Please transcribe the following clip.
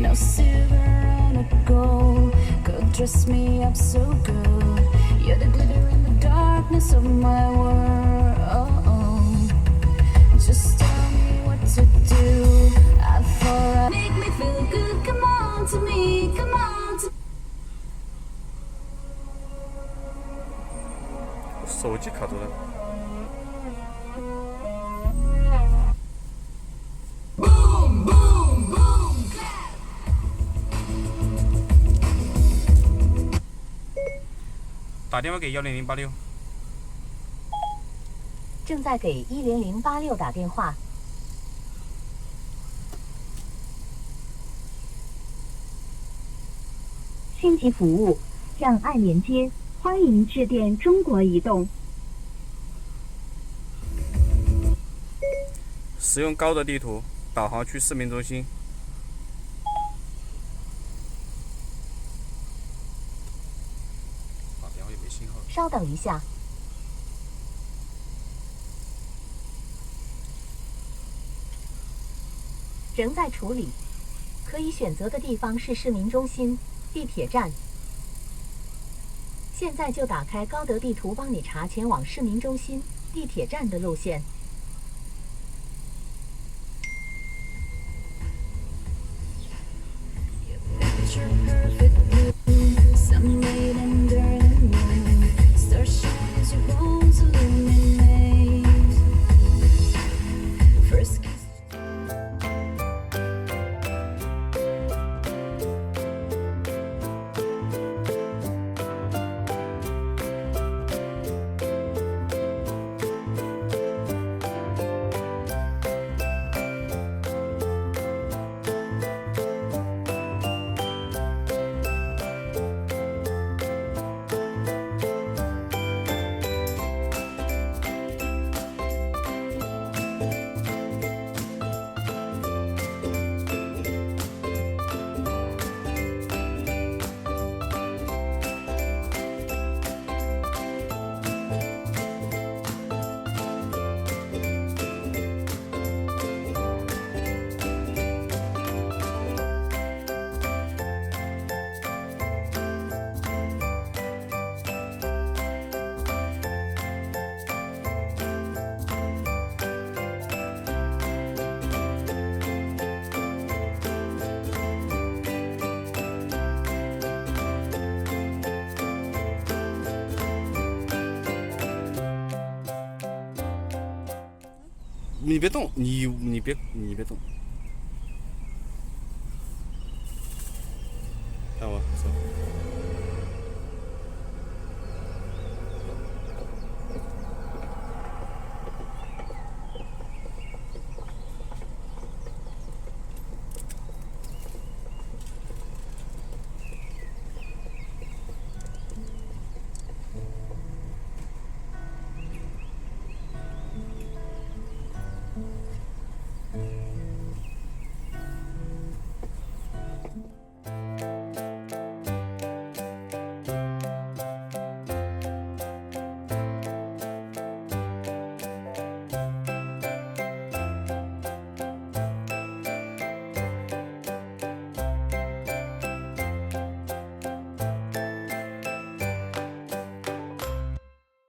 No silver and a gold could dress me up so good. You're the glitter in the darkness of my world. Just tell me what to do. I thought I'd make me feel good. Come on to me, come on to me. 手机卡住了。 打电话给10086。正在给10086打电话。星级服务，让爱连接，欢迎致电中国移动。使用高德地图导航去市民中心。 稍等一下。仍在处理，可以选择的地方是市民中心、地铁站。现在就打开高德地图，帮你查前往市民中心、地铁站的路线。 你别动，你别动。